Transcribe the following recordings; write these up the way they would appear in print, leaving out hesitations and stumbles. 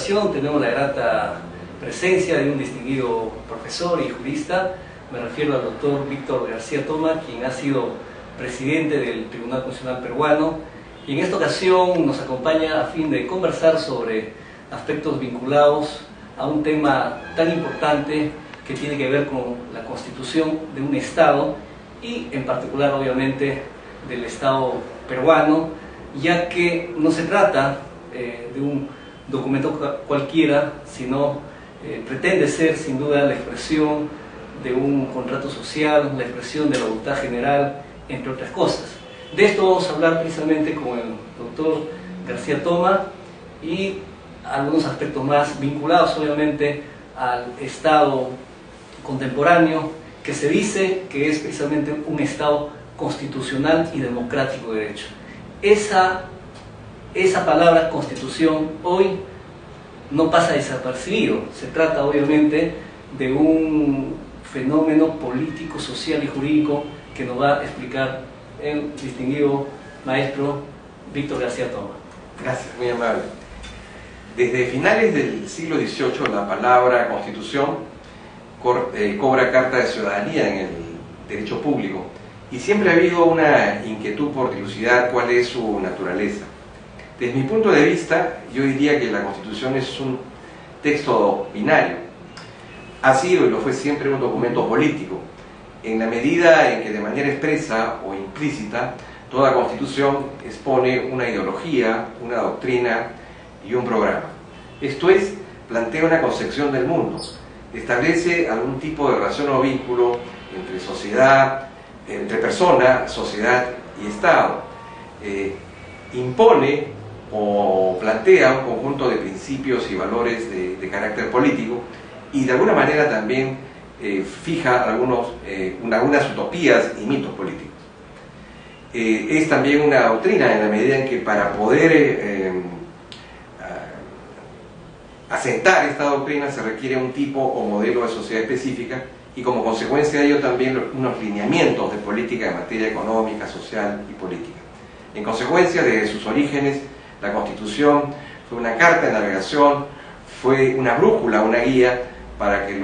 ocasión tenemos la grata presencia de un distinguido profesor y jurista. Me refiero al doctor Víctor García Toma, quien ha sido presidente del Tribunal Constitucional Peruano, y en esta ocasión nos acompaña a fin de conversar sobre aspectos vinculados a un tema tan importante que tiene que ver con la constitución de un Estado y en particular obviamente del Estado peruano, ya que no se trata de un documento cualquiera, sino pretende ser sin duda la expresión de un contrato social, la expresión de la voluntad general, entre otras cosas. De esto vamos a hablar precisamente con el doctor García Toma y algunos aspectos más vinculados obviamente al Estado contemporáneo, que se dice que es precisamente un Estado constitucional y democrático de derecho. Esa palabra constitución hoy no pasa desapercibido. Se trata obviamente de un fenómeno político, social y jurídico que nos va a explicar el distinguido maestro Víctor García Toma. Gracias, muy amable. Desde finales del siglo XVIII la palabra constitución cobra carta de ciudadanía en el derecho público, y siempre ha habido una inquietud por dilucidar cuál es su naturaleza. Desde mi punto de vista, yo diría que la Constitución es un texto binario. Ha sido y lo fue siempre un documento político, en la medida en que de manera expresa o implícita toda Constitución expone una ideología, una doctrina y un programa. Esto es, plantea una concepción del mundo, establece algún tipo de relación o vínculo entre sociedad, entre persona, sociedad y Estado, impone o plantea un conjunto de principios y valores de carácter político, y de alguna manera también fija algunas utopías y mitos políticos. Es también una doctrina en la medida en que para poder asentar esta doctrina se requiere un tipo o modelo de sociedad específica, y como consecuencia de ello también unos lineamientos de política en materia económica, social y política. En consecuencia, desde sus orígenes, la Constitución fue una carta de navegación, fue una brújula, una guía para que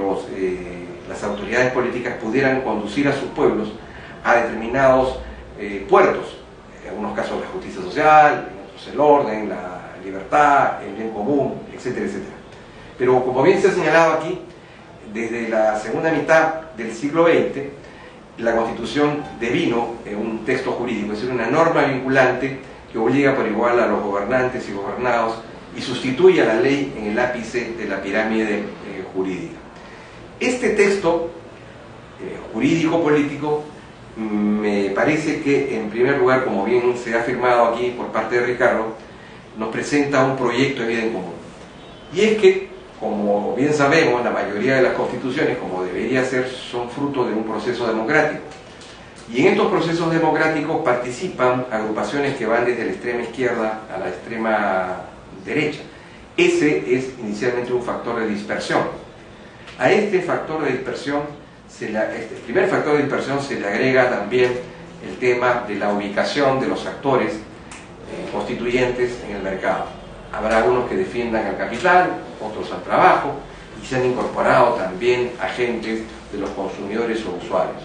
las autoridades políticas pudieran conducir a sus pueblos a determinados puertos, en algunos casos la justicia social, en otros el orden, la libertad, el bien común, etcétera, etcétera. Pero como bien se ha señalado aquí, desde la segunda mitad del siglo XX, la Constitución devino un texto jurídico, es decir, una norma vinculante que obliga por igual a los gobernantes y gobernados y sustituye a la ley en el ápice de la pirámide jurídica. Este texto jurídico-político me parece que, en primer lugar, como bien se ha afirmado aquí por parte de Ricardo, nos presenta un proyecto de vida en común. Y es que, como bien sabemos, la mayoría de las constituciones, como debería ser, son fruto de un proceso democrático. Y en estos procesos democráticos participan agrupaciones que van desde la extrema izquierda a la extrema derecha. Ese es inicialmente un factor de dispersión. A este factor de dispersión, este primer factor de dispersión, se le agrega también el tema de la ubicación de los actores constituyentes en el mercado. Habrá algunos que defiendan al capital, otros al trabajo, y se han incorporado también agentes de los consumidores o usuarios.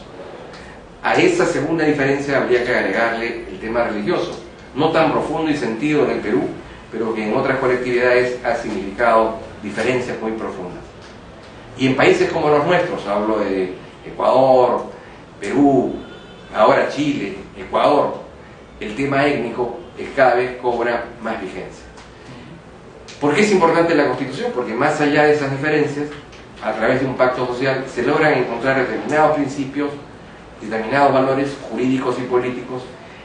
A esa segunda diferencia habría que agregarle el tema religioso, no tan profundo y sentido en el Perú, pero que en otras colectividades ha significado diferencias muy profundas. Y en países como los nuestros, hablo de Ecuador, Perú, ahora Chile, Ecuador, el tema étnico cada vez cobra más vigencia. ¿Por qué es importante la Constitución? Porque más allá de esas diferencias, a través de un pacto social, se logran encontrar determinados principios, determinados valores jurídicos y políticos,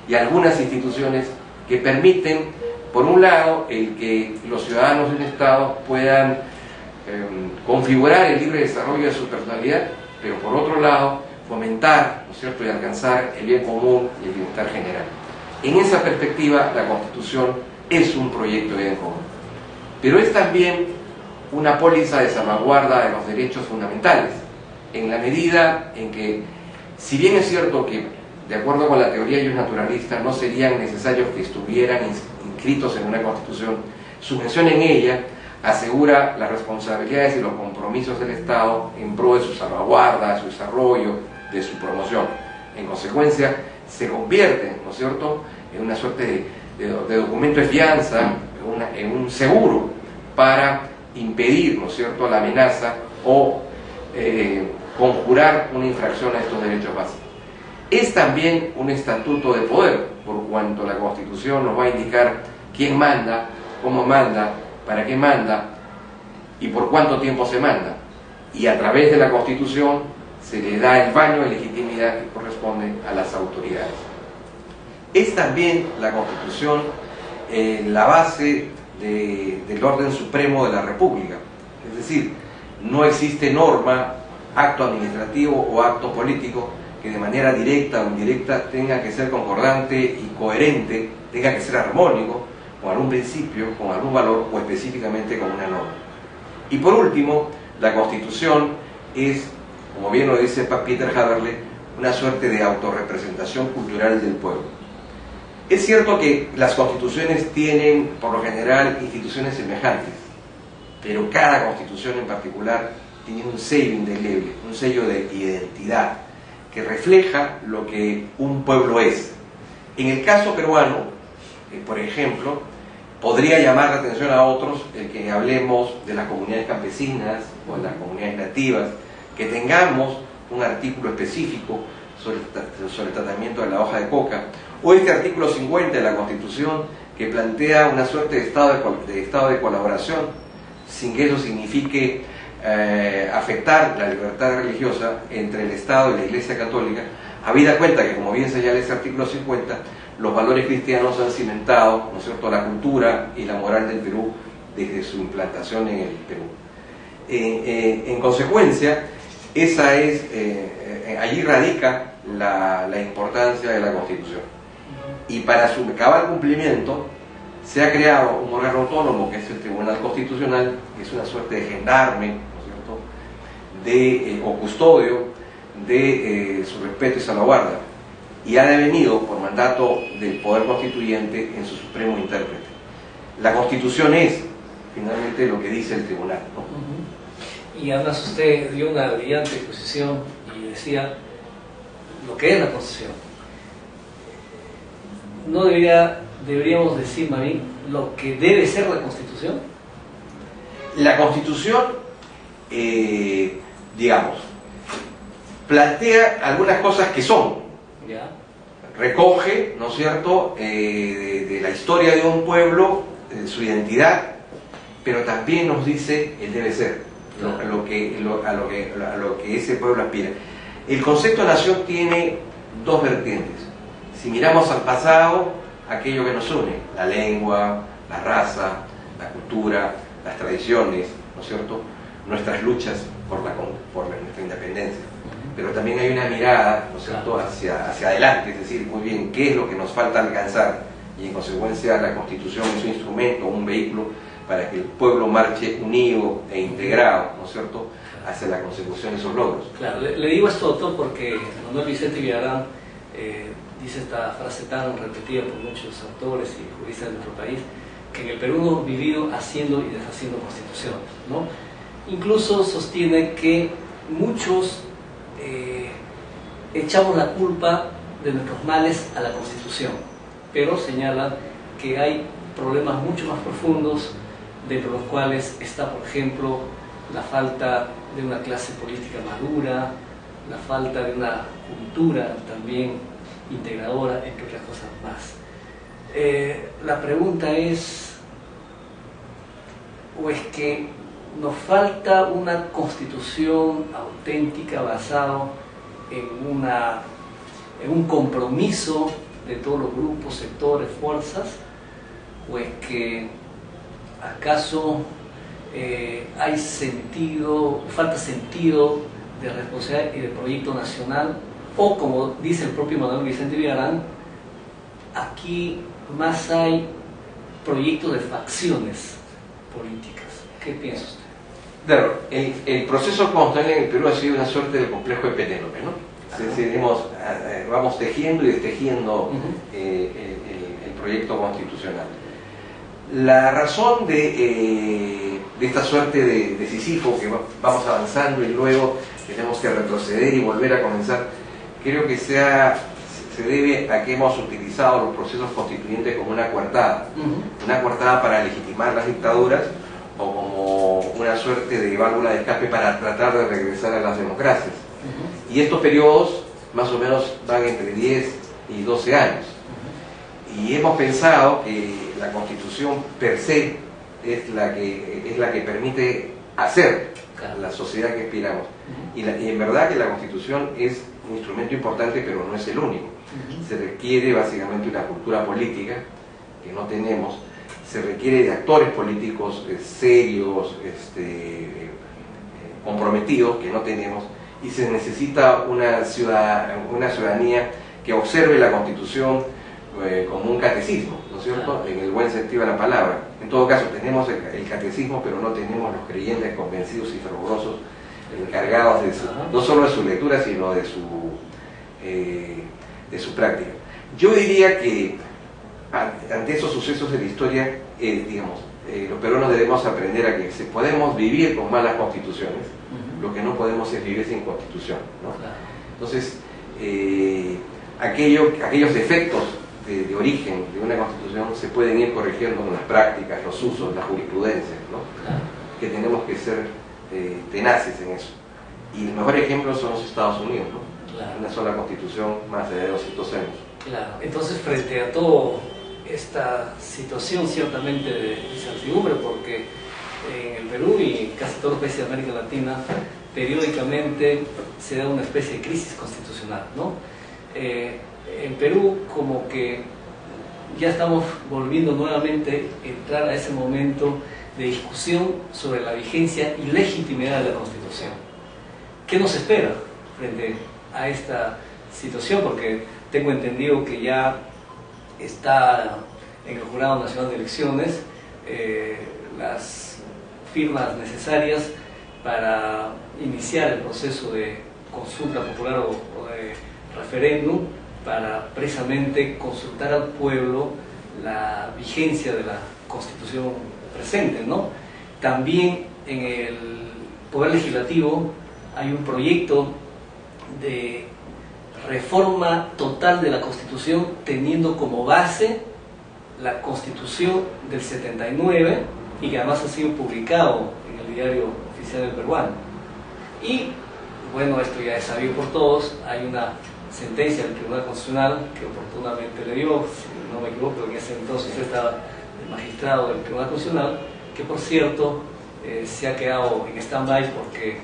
y algunas instituciones que permiten, por un lado, el que los ciudadanos de un Estado puedan configurar el libre desarrollo de su personalidad, pero por otro lado, fomentar, ¿no es cierto?, y alcanzar el bien común y el bienestar general. En esa perspectiva, la Constitución es un proyecto de bien común. Pero es también una póliza de salvaguarda de los derechos fundamentales, en la medida en que, si bien es cierto que, de acuerdo con la teoría naturalista, no serían necesarios que estuvieran inscritos en una Constitución, su mención en ella asegura las responsabilidades y los compromisos del Estado en pro de su salvaguarda, su desarrollo, de su promoción. En consecuencia, se convierte, ¿no es cierto?, en una suerte de documento de fianza, en un seguro para impedir, ¿no es cierto?, la amenaza o conjurar una infracción a estos derechos básicos. Es también un estatuto de poder, por cuanto la Constitución nos va a indicar quién manda, cómo manda, para qué manda y por cuánto tiempo se manda. Y a través de la Constitución se le da el baño de legitimidad que corresponde a las autoridades. Es también la Constitución la base del orden supremo de la República. Es decir, no existe norma, acto administrativo o acto político que de manera directa o indirecta tenga que ser concordante y coherente, tenga que ser armónico con algún principio, con algún valor o específicamente con una norma. Y por último, la Constitución es, como bien lo dice Peter Haberle, una suerte de autorrepresentación cultural del pueblo. Es cierto que las constituciones tienen, por lo general, instituciones semejantes, pero cada constitución en particular tiene un sello indeleble, un sello de identidad, que refleja lo que un pueblo es. En el caso peruano, por ejemplo, podría llamar la atención a otros el que hablemos de las comunidades campesinas o de las comunidades nativas, que tengamos un artículo específico sobre el tratamiento de la hoja de coca, o este artículo 50 de la Constitución que plantea una suerte de estado de colaboración, sin que eso signifique afectar la libertad religiosa entre el Estado y la Iglesia Católica, habida cuenta que, como bien señala ese artículo 50, los valores cristianos han cimentado, ¿no es cierto?, la cultura y la moral del Perú desde su implantación en el Perú. En consecuencia, allí radica la importancia de la Constitución. Y para su cabal cumplimiento se ha creado un órgano autónomo que es el Tribunal Constitucional, que es una suerte de gendarme, ¿no es cierto?, o custodio de su respeto y salvaguarda, y ha devenido por mandato del Poder Constituyente en su supremo intérprete. La Constitución es finalmente lo que dice el Tribunal, ¿no? Y además usted dio una brillante exposición y decía lo que es la Constitución. ¿No deberíamos decir, Marín, lo que debe ser la Constitución? La Constitución, digamos, plantea algunas cosas que son. ¿Ya? Recoge, ¿no es cierto?, de la historia de un pueblo, su identidad, pero también nos dice el debe ser, a lo que ese pueblo aspira. El concepto de nación tiene dos vertientes. Si miramos al pasado, aquello que nos une, la lengua, la raza, la cultura, las tradiciones, ¿no es cierto?, nuestras luchas por nuestra independencia. Pero también hay una mirada, ¿no es cierto?, hacia adelante, es decir, muy bien, ¿qué es lo que nos falta alcanzar? Y en consecuencia la Constitución es un instrumento, un vehículo para que el pueblo marche unido e integrado, ¿no es cierto?, hacia la consecución de esos logros. Claro, le digo esto, doctor, porque Manuel Vicente Villarán dice esta frase tan repetida por muchos autores y juristas de nuestro país, que en el Perú hemos vivido haciendo y deshaciendo constituciones, ¿no? Incluso sostiene que muchos echamos la culpa de nuestros males a la Constitución, pero señalan que hay problemas mucho más profundos, dentro de los cuales está, por ejemplo, la falta de una clase política madura, la falta de una cultura también integradora, entre otras cosas más. La pregunta es, ¿o es que nos falta una constitución auténtica basada en un compromiso de todos los grupos, sectores, fuerzas? ¿O es que acaso hay falta sentido de responsabilidad y de proyecto nacional? O, como dice el propio Manuel Vicente Villarán, aquí más hay proyectos de facciones políticas. ¿Qué piensa usted? Claro, el proceso constitucional en el Perú ha sido una suerte de complejo de Penélope, ¿no? Es decir, vamos tejiendo y destejiendo el proyecto constitucional. La razón de esta suerte de Sísifo que vamos avanzando y luego tenemos que retroceder y volver a comenzar. Creo que se debe a que hemos utilizado los procesos constituyentes como una coartada, una coartada para legitimar las dictaduras o como una suerte de válvula de escape para tratar de regresar a las democracias. Y estos periodos más o menos van entre 10 y 12 años. Y hemos pensado que la Constitución per se es la que permite hacer la sociedad que aspiramos. Y en verdad que la Constitución es un instrumento importante, pero no es el único. Se requiere básicamente una cultura política que no tenemos, se requiere de actores políticos serios, comprometidos, que no tenemos, y se necesita una ciudadanía que observe la Constitución como un catecismo, ¿no es cierto?, en el buen sentido de la palabra. En todo caso tenemos el catecismo, pero no tenemos los creyentes convencidos y fervorosos encargados no solo de su lectura, sino de su práctica. Yo diría que ante esos sucesos de la historia, los peruanos debemos aprender a que podemos vivir con malas constituciones, lo que no podemos es vivir sin constitución, ¿no? Entonces, aquellos defectos de origen de una constitución se pueden ir corrigiendo con las prácticas, los usos, la jurisprudencia, ¿no? Que tenemos que ser tenaces en eso. Y el mejor ejemplo son los Estados Unidos, ¿no? Una sola constitución más allá de 200 años. Claro, entonces frente a toda esta situación ciertamente de incertidumbre, porque en el Perú y en casi todos los países de América Latina periódicamente se da una especie de crisis constitucional, ¿no? En Perú como que ya estamos volviendo nuevamente a entrar a ese momento de discusión sobre la vigencia y legitimidad de la Constitución. ¿Qué nos espera frente a esta situación? Porque tengo entendido que ya está en el Jurado Nacional de Elecciones las firmas necesarias para iniciar el proceso de consulta popular o de referéndum para precisamente consultar al pueblo la vigencia de la Constitución presente, ¿no? También en el Poder Legislativo hay un proyecto de reforma total de la Constitución teniendo como base la Constitución del 79 y que además ha sido publicado en el Diario Oficial del Peruano. Y bueno, esto ya es sabido por todos, hay una sentencia del Tribunal Constitucional que oportunamente le dio, si no me equivoco, en ese entonces estaba el magistrado del Tribunal Constitucional, que por cierto se ha quedado en stand-by porque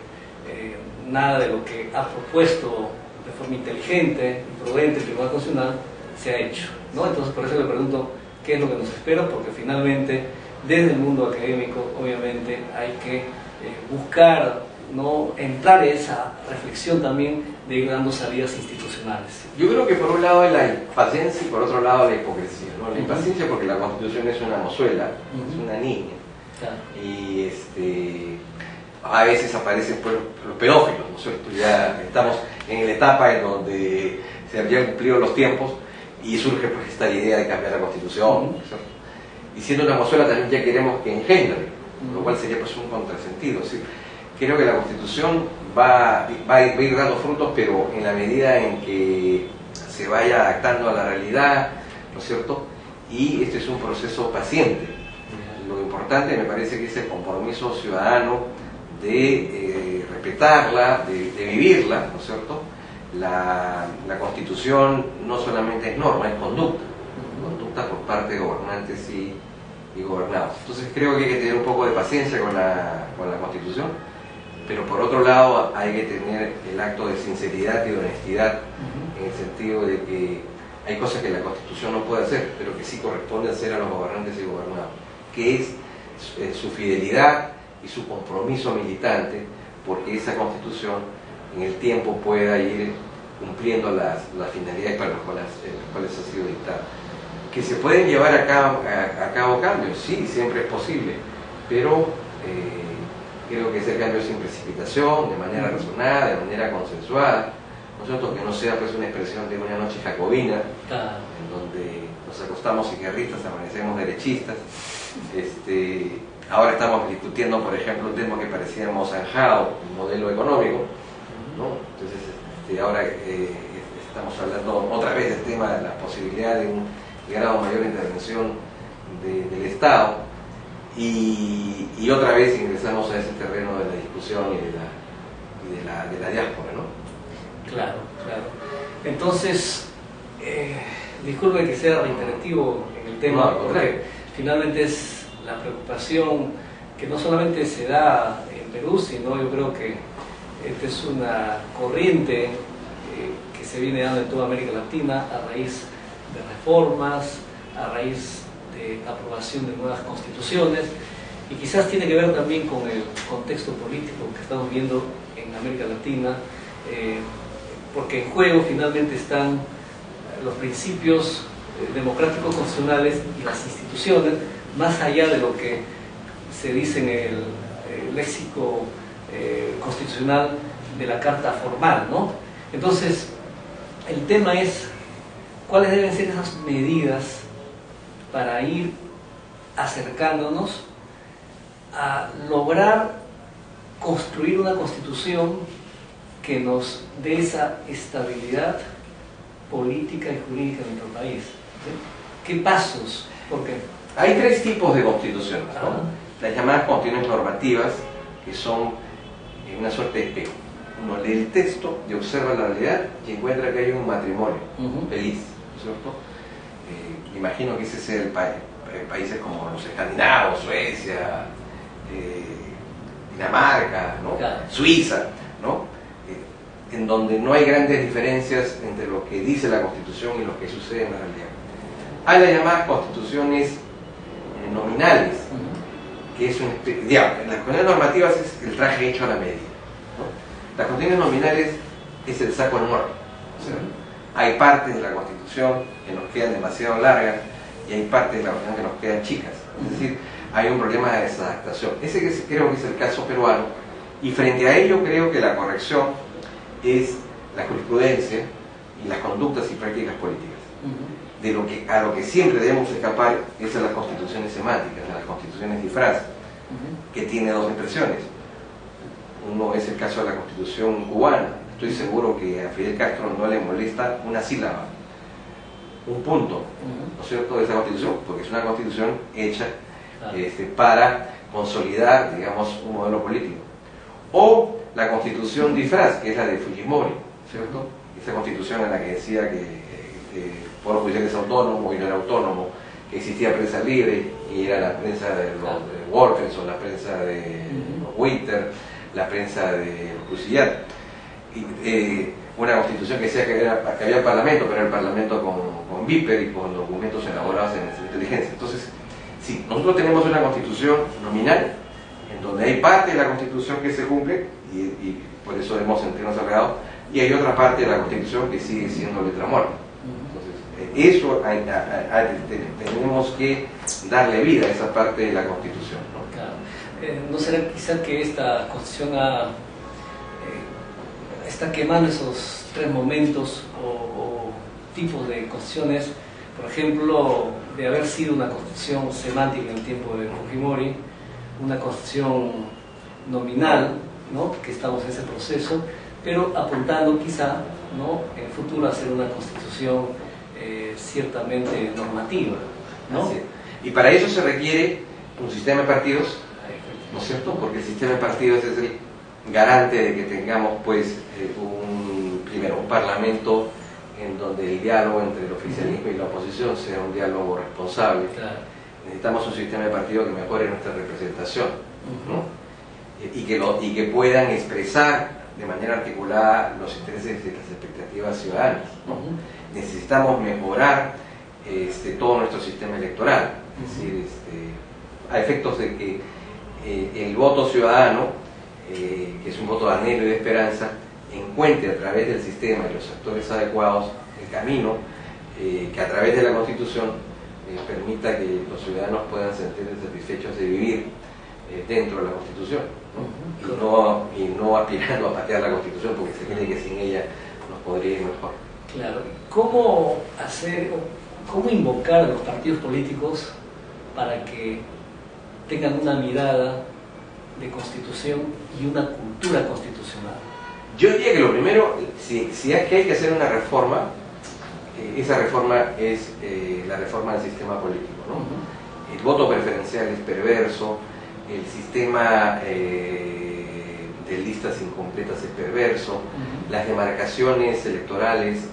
nada de lo que ha propuesto de forma inteligente y prudente el Tribunal Constitucional se ha hecho, ¿no? Entonces por eso le pregunto qué es lo que nos espera, porque finalmente desde el mundo académico obviamente hay que buscar, ¿no?, entrar en esa reflexión también de ir dando salidas institucionales. Yo creo que por un lado es la impaciencia y por otro lado la hipocresía, ¿no? La impaciencia porque la Constitución es una mozuela, es una niña, y a veces aparecen pues, los pedófilos, ¿no es cierto? Ya estamos en la etapa en donde se habían cumplido los tiempos y surge pues esta idea de cambiar la Constitución, ¿no es cierto? Y siendo una mozuela también ya queremos que engendre, lo cual sería pues un contrasentido. ¿Sí? Creo que la Constitución va a ir dando frutos, pero en la medida en que se vaya adaptando a la realidad, ¿no es cierto? Y este es un proceso paciente. Lo importante me parece que es el compromiso ciudadano de respetarla, de vivirla, ¿no es cierto? La Constitución no solamente es norma, es conducta por parte de gobernantes y gobernados. Entonces creo que hay que tener un poco de paciencia con la Constitución, pero por otro lado hay que tener el acto de sinceridad y de honestidad, en el sentido de que hay cosas que la Constitución no puede hacer, pero que sí corresponde hacer a los gobernantes y gobernados, que es su fidelidad y su compromiso militante, porque esa Constitución en el tiempo pueda ir cumpliendo las finalidades para las cuales ha sido dictada. Que se pueden llevar a cabo cambios, sí, siempre es posible, pero creo que ese cambio sin precipitación, de manera razonada, de manera consensuada, ¿no es cierto? Que no sea pues una expresión de una noche jacobina, en donde nos acostamos izquierdistas, amanecemos derechistas, Ahora estamos discutiendo, por ejemplo, un tema que parecía zanjado, un modelo económico, ¿no? Entonces, ahora estamos hablando otra vez del tema de la posibilidad de un grado mayor de intervención del Estado, y otra vez ingresamos a ese terreno de la discusión y de la diáspora, ¿no? Claro, claro. Entonces, disculpe que sea reiterativo en el tema, No, porque finalmente es la preocupación que no solamente se da en Perú, sino yo creo que esta es una corriente que se viene dando en toda América Latina a raíz de reformas, a raíz de aprobación de nuevas constituciones, y quizás tiene que ver también con el contexto político que estamos viendo en América Latina, porque en juego finalmente están los principios democráticos constitucionales y las instituciones, más allá de lo que se dice en el léxico constitucional de la Carta Formal, ¿no? Entonces, el tema es cuáles deben ser esas medidas para ir acercándonos a lograr construir una constitución que nos dé esa estabilidad política y jurídica en nuestro país. ¿Sí? ¿Qué pasos? ¿Por qué? Hay tres tipos de constituciones, ¿no? Ajá. Las llamadas constituciones normativas, que son una suerte de espejo. Uno lee el texto y observa la realidad y encuentra que hay un matrimonio feliz, ¿no es cierto? Imagino que ese es el países como los escandinavos, Suecia, Dinamarca, ¿no? Claro. Suiza, ¿no? En donde no hay grandes diferencias entre lo que dice la Constitución y lo que sucede en la realidad. Hay las llamadas constituciones nominales, que es digamos, las constituciones normativas es el traje hecho a la medida, ¿no? Las constituciones nominales es el saco enorme. O sea, hay partes de la Constitución que nos quedan demasiado largas y hay partes de la Constitución que nos quedan chicas. Es decir, hay un problema de desadaptación. Ese creo que es el caso peruano, y frente a ello creo que la corrección es la jurisprudencia y las conductas y prácticas políticas. A lo que siempre debemos escapar es a las constituciones semánticas, a las constituciones disfraz, que tiene dos expresiones. Uno es el caso de la Constitución cubana. Estoy seguro que a Fidel Castro no le molesta una sílaba, un punto, ¿no es cierto?, de esa constitución, porque es una constitución hecha para consolidar, digamos, un modelo político. O la Constitución disfraz, que es la de Fujimori, ¿cierto? Esa constitución en la que decía que el Poder Judicial es autónomo y no era autónomo, que existía prensa libre y era la prensa de los Wolfenson, la prensa de los Winter, la prensa de los Cusillat. Una constitución que decía que había parlamento, pero era el parlamento con Viper y con documentos elaborados en el Servicio de Inteligencia. Entonces, sí, nosotros tenemos una constitución nominal, en donde hay parte de la constitución que se cumple, y por eso hemos sentido alargados, y hay otra parte de la constitución que sigue siendo letra muerta. Entonces, eso tenemos que darle vida a esa parte de la constitución, ¿no? Claro. ¿No será quizá que esta constitución está quemando esos tres momentos o tipos de constituciones? Por ejemplo, de haber sido una constitución semántica en el tiempo de Fujimori, una constitución nominal, ¿no?, que estamos en ese proceso, pero apuntando quizá, ¿no?, en el futuro a ser una constitución ciertamente normativa, ¿no? Así es. Y para eso se requiere un sistema de partidos, ¿no es cierto? Porque el sistema de partidos es el garante de que tengamos, pues, primero un parlamento en donde el diálogo entre el oficialismo y la oposición sea un diálogo responsable. Claro. Necesitamos un sistema de partido que mejore nuestra representación, ¿no? Y que puedan expresar de manera articulada los intereses y las expectativas ciudadanas, ¿no? Necesitamos mejorar todo nuestro sistema electoral, es decir, a efectos de que el voto ciudadano, que es un voto de anhelo y de esperanza, encuentre a través del sistema y los actores adecuados el camino que a través de la Constitución permita que los ciudadanos puedan sentirse satisfechos de vivir dentro de la Constitución, ¿no? Y no aspirando a patear la Constitución, porque se cree que sin ella nos podría ir mejor. Claro. ¿Cómo hacer, cómo invocar a los partidos políticos para que tengan una mirada de constitución y una cultura constitucional? Yo diría que lo primero, si es que hay que hacer una reforma, esa reforma es la reforma del sistema político, ¿no? El voto preferencial es perverso, el sistema de listas incompletas es perverso, las demarcaciones electorales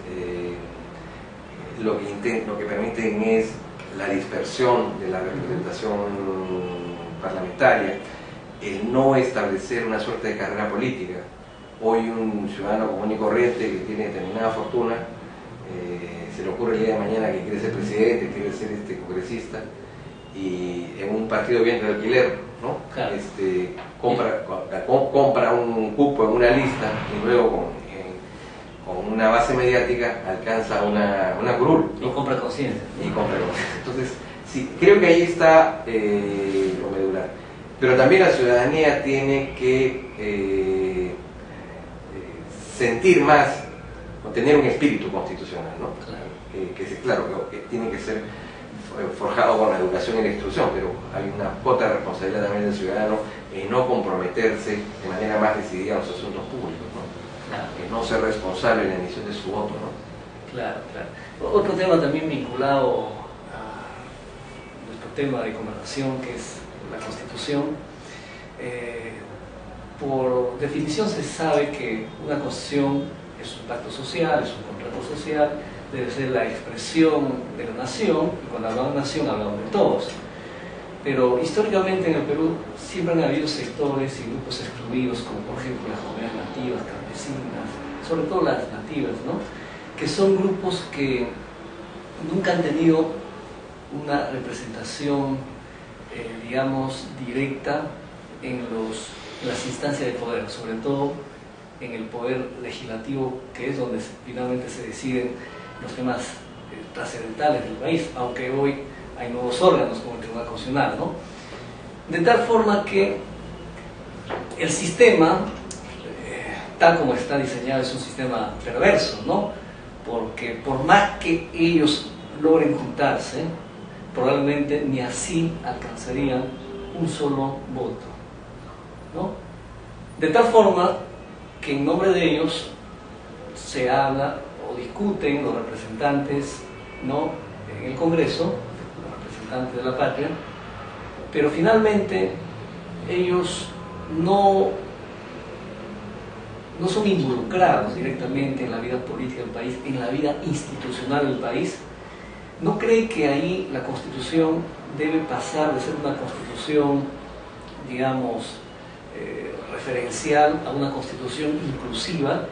lo que permiten es la dispersión de la representación parlamentaria, el no establecer una suerte de carrera política. Hoy un ciudadano común y corriente que tiene determinada fortuna, se le ocurre el día de mañana que quiere ser presidente, quiere ser congresista, y en un partido bien de alquiler, ¿no? Claro. Compra un cupo en una lista y luego con una base mediática alcanza una curul, ¿no? Y compra conciencia. Entonces, sí, creo que ahí está lo medular. Pero también la ciudadanía tiene que sentir más, o tener un espíritu constitucional, ¿no? Claro. Que tiene que ser forjado con la educación y la instrucción, pero hay una cuota de responsabilidad también del ciudadano en no comprometerse de manera más decidida en los asuntos públicos, ¿no? Claro. En no ser responsable en la emisión de su voto, ¿no? Claro. Otro tema también vinculado a nuestro tema de conversación, que es la Constitución. Por definición se sabe que una Constitución es un pacto social, es un contrato social, debe ser la expresión de la nación, y cuando hablamos de nación hablamos de todos. Pero históricamente en el Perú siempre han habido sectores y grupos excluidos, como por ejemplo las comunidades nativas, campesinas, sobre todo las nativas, ¿no? Que son grupos que nunca han tenido una representación, digamos, directa en las instancias de poder, sobre todo en el poder legislativo, que es donde finalmente se deciden los temas trascendentales del país, aunque hoy hay nuevos órganos como el Tribunal Constitucional, ¿no? De tal forma que el sistema, tal como está diseñado, es un sistema perverso, ¿no? Porque por más que ellos logren juntarse, probablemente ni así alcanzarían un solo voto, ¿no? De tal forma que en nombre de ellos se habla o discuten los representantes, ¿no?, en el Congreso, los representantes de la patria, pero finalmente ellos no son involucrados directamente en la vida política del país, en la vida institucional del país. ¿No cree que ahí la Constitución debe pasar de ser una Constitución, digamos, referencial a una Constitución inclusiva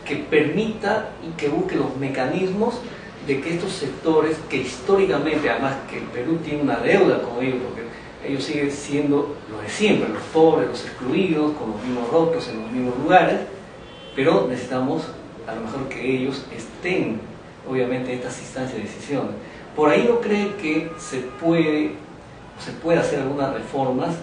que permita y que busque los mecanismos de que estos sectores, que históricamente, además que el Perú tiene una deuda con ellos, porque ellos siguen siendo lo de siempre, los pobres, los excluidos, con los mismos rotos en los mismos lugares, pero necesitamos a lo mejor que ellos estén, obviamente, en estas instancias de decisiones. Por ahí no cree que se puede hacer algunas reformas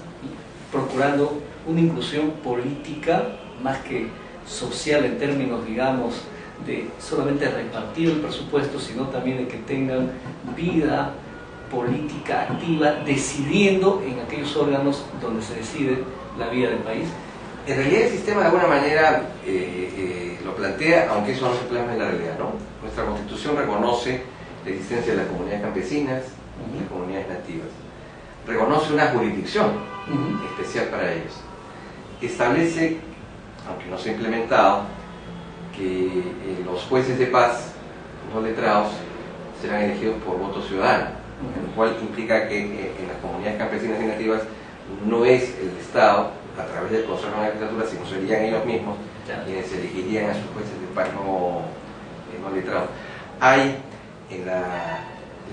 procurando una inclusión política más que social en términos, digamos, de solamente repartir el presupuesto, sino también de que tengan vida política activa, decidiendo en aquellos órganos donde se decide la vida del país? En realidad el sistema de alguna manera lo plantea, aunque eso no se plasma en la realidad, ¿no? Nuestra Constitución reconoce la existencia de las comunidades campesinas y las comunidades nativas. Reconoce una jurisdicción especial para ellos. Establece, aunque no se ha implementado, que los jueces de paz, no letrados, serán elegidos por voto ciudadano, lo cual implica que en las comunidades campesinas y nativas no es el Estado, a través del Consejo de la Legislatura, sino serían ellos mismos quienes elegirían a sus jueces de paz no letrados. Hay en la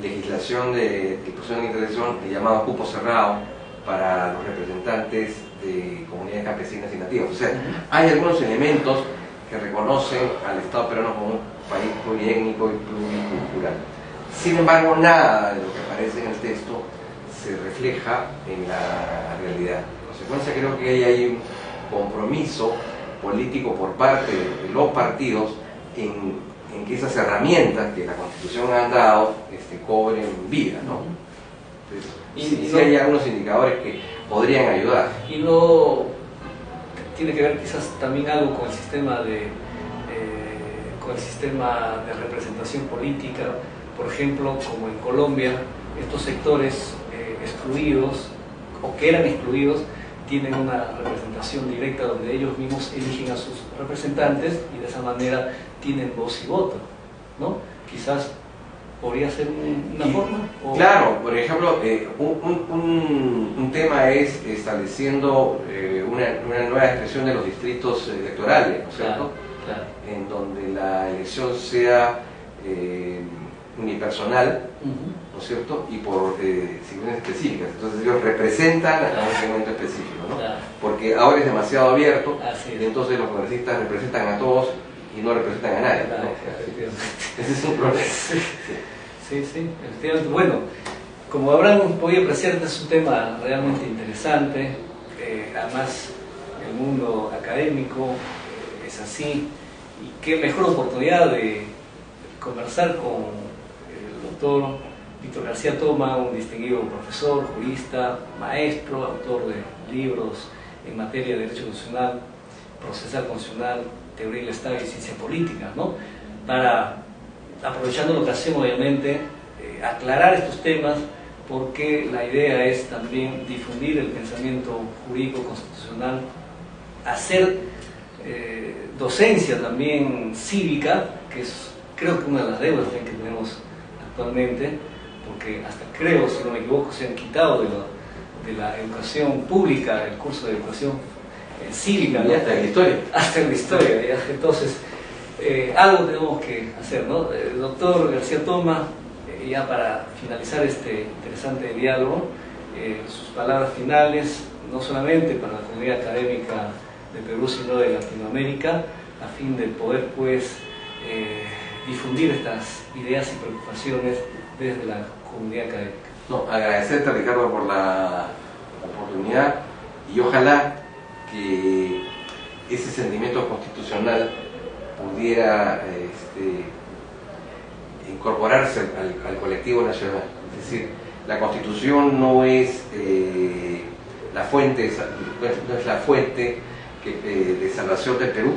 legislación del proceso de intervención el llamado cupo cerrado para los representantes de comunidades campesinas y nativas. O sea, hay algunos elementos que reconocen al Estado peruano como un país pluriétnico y pluricultural. Sin embargo, nada de lo que aparece en el texto se refleja en la realidad. En consecuencia, creo que hay un compromiso político por parte de los partidos en que esas herramientas que la Constitución ha dado cobren vida, ¿no? Entonces, sí hay algunos indicadores que podrían ayudar. Y no tiene que ver quizás también algo con el sistema de representación política, por ejemplo, como en Colombia, estos sectores excluidos o que eran excluidos tienen una representación directa donde ellos mismos eligen a sus representantes y de esa manera tienen voz y voto, ¿no? Quizás podría ser una forma. Claro, por ejemplo, un tema es estableciendo una nueva expresión de los distritos electorales, ¿no es cierto? Claro. En donde la elección sea unipersonal, ¿no es cierto? Y por secciones específicas. Entonces ellos representan a un segmento específico, ¿no? Claro. Porque ahora es demasiado abierto, y entonces los congresistas representan a todos y no representan a nadie, ¿no? Ese es un problema. Sí, efectivamente. Bueno, como habrán podido apreciar, este es un tema realmente interesante. Además, el mundo académico es así, y qué mejor oportunidad de conversar con el doctor Víctor García Toma, un distinguido profesor, jurista, maestro, autor de libros en materia de derecho constitucional, procesal constitucional, teoría del Estado y ciencia política, ¿no? Para, aprovechando la ocasión, obviamente, aclarar estos temas, porque la idea es también difundir el pensamiento jurídico constitucional, hacer docencia también cívica, que es creo que una de las deudas que tenemos actualmente, porque hasta creo, si no me equivoco, se han quitado de la educación pública, el curso de educación cívica, ¿no? Y hasta en la historia. Hasta en la historia, ¿ya? Entonces, algo tenemos que hacer, ¿no? El doctor García Toma, ya para finalizar este interesante diálogo, sus palabras finales, no solamente para la comunidad académica de Perú, sino de Latinoamérica, a fin de poder, pues, difundir estas ideas y preocupaciones desde la comunidad académica. No, agradecerte, Ricardo, por la oportunidad, y ojalá que ese sentimiento constitucional pudiera incorporarse al colectivo nacional. Es decir, la Constitución no es la fuente, no es la fuente de salvación del Perú,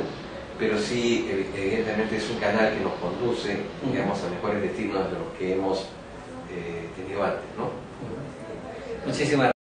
pero sí, evidentemente, es un canal que nos conduce, digamos, a mejores destinos de los que hemos tenido antes, ¿no? Muchísimas gracias.